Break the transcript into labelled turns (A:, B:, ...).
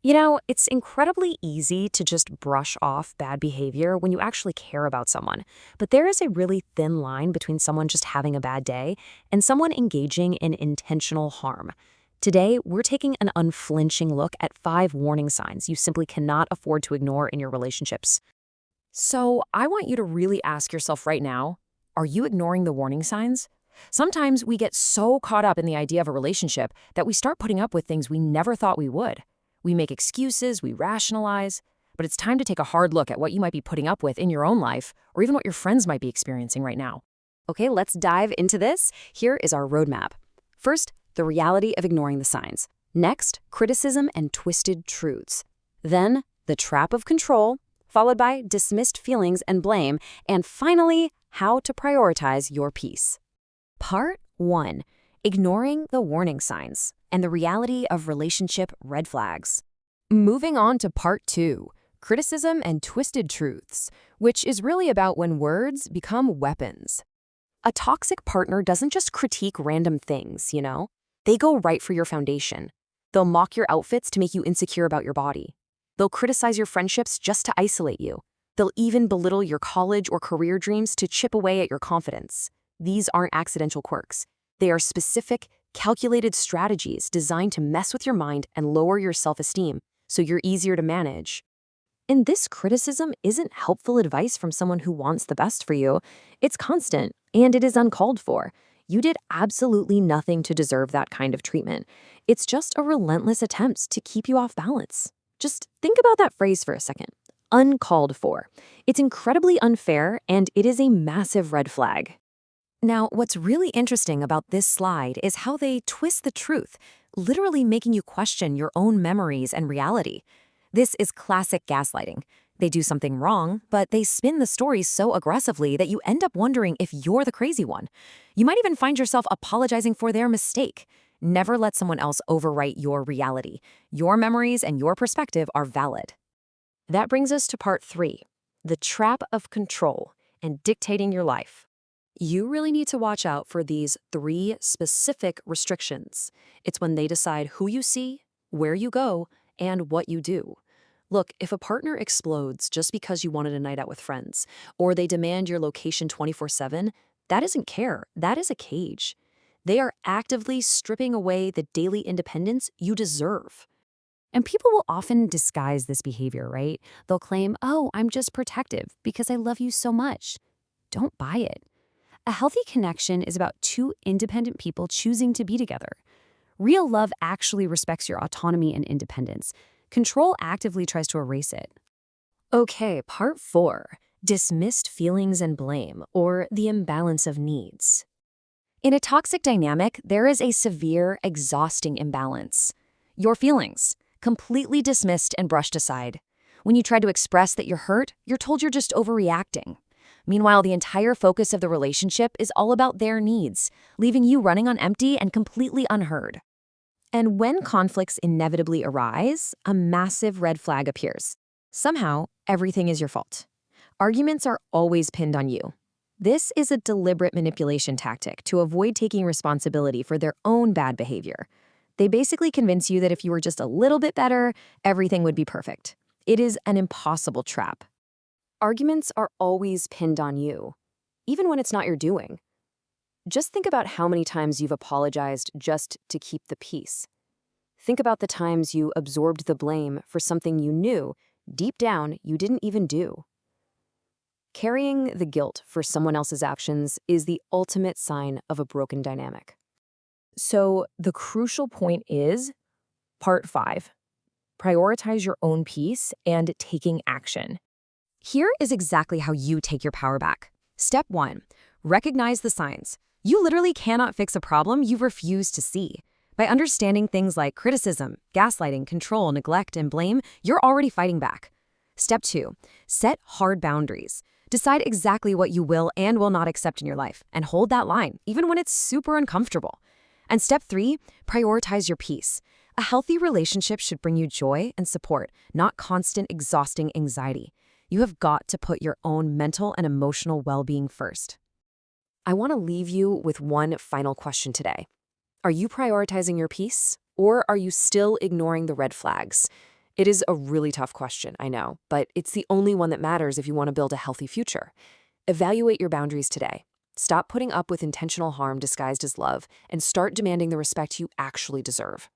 A: It's incredibly easy to just brush off bad behavior when you actually care about someone. But there is a really thin line between someone just having a bad day and someone engaging in intentional harm. Today, we're taking an unflinching look at 5 warning signs you simply cannot afford to ignore in your relationships. So, I want you to really ask yourself right now, are you ignoring the warning signs? Sometimes we get so caught up in the idea of a relationship that we start putting up with things we never thought we would. We make excuses, we rationalize, but it's time to take a hard look at what you might be putting up with in your own life, or even what your friends might be experiencing right now. Okay, let's dive into this. Here is our roadmap. First, the reality of ignoring the signs. Next, criticism and twisted truths. Then, the trap of control, followed by dismissed feelings and blame, and finally, how to prioritize your peace. Part 1. Ignoring the warning signs and the reality of relationship red flags. Moving on to Part 2. Criticism and twisted truths, which is really about when words become weapons. A toxic partner doesn't just critique random things. They go right for your foundation. They'll mock your outfits to make you insecure about your body. They'll criticize your friendships just to isolate you. They'll even belittle your college or career dreams to chip away at your confidence. These aren't accidental quirks. They are specific, calculated strategies designed to mess with your mind and lower your self-esteem so you're easier to manage. And this criticism isn't helpful advice from someone who wants the best for you. It's constant, and it is uncalled for. You did absolutely nothing to deserve that kind of treatment. It's just a relentless attempt to keep you off balance. Just think about that phrase for a second. Uncalled for. It's incredibly unfair, and it is a massive red flag. Now, what's really interesting about this slide is how they twist the truth, literally making you question your own memories and reality. This is classic gaslighting. They do something wrong, but they spin the story so aggressively that you end up wondering if you're the crazy one. You might even find yourself apologizing for their mistake. Never let someone else overwrite your reality. Your memories and your perspective are valid. That brings us to Part 3, the trap of control and dictating your life. You really need to watch out for these 3 specific restrictions. It's when they decide who you see, where you go, and what you do. Look, if a partner explodes just because you wanted a night out with friends, or they demand your location 24/7, that isn't care, that is a cage. They are actively stripping away the daily independence you deserve. And people will often disguise this behavior, right? They'll claim, oh, I'm just protective because I love you so much. Don't buy it. A healthy connection is about 2 independent people choosing to be together. Real love actually respects your autonomy and independence. Control actively tries to erase it. Okay, Part 4. Dismissed feelings and blame, or the imbalance of needs. In a toxic dynamic, there is a severe, exhausting imbalance. Your feelings, completely dismissed and brushed aside. When you try to express that you're hurt, you're told you're just overreacting. Meanwhile, the entire focus of the relationship is all about their needs, leaving you running on empty and completely unheard. And when conflicts inevitably arise, a massive red flag appears. Somehow, everything is your fault. Arguments are always pinned on you. This is a deliberate manipulation tactic to avoid taking responsibility for their own bad behavior. They basically convince you that if you were just a little bit better, everything would be perfect. It is an impossible trap. Arguments are always pinned on you, even when it's not your doing. Just think about how many times you've apologized just to keep the peace. Think about the times you absorbed the blame for something you knew, deep down, you didn't even do. Carrying the guilt for someone else's actions is the ultimate sign of a broken dynamic. So the crucial point is Part 5. Prioritize your own peace and taking action. Here is exactly how you take your power back. Step 1. Recognize the signs. You literally cannot fix a problem you refuse to see. By understanding things like criticism, gaslighting, control, neglect, and blame, you're already fighting back. Step 2. Set hard boundaries. Decide exactly what you will and will not accept in your life, and hold that line, even when it's super uncomfortable. And Step 3. Prioritize your peace. A healthy relationship should bring you joy and support, not constant, exhausting anxiety. You have got to put your own mental and emotional well-being first. I want to leave you with one final question today. Are you prioritizing your peace, or are you still ignoring the red flags? It is a really tough question, I know, but it's the only one that matters if you want to build a healthy future. Evaluate your boundaries today. Stop putting up with intentional harm disguised as love, and start demanding the respect you actually deserve.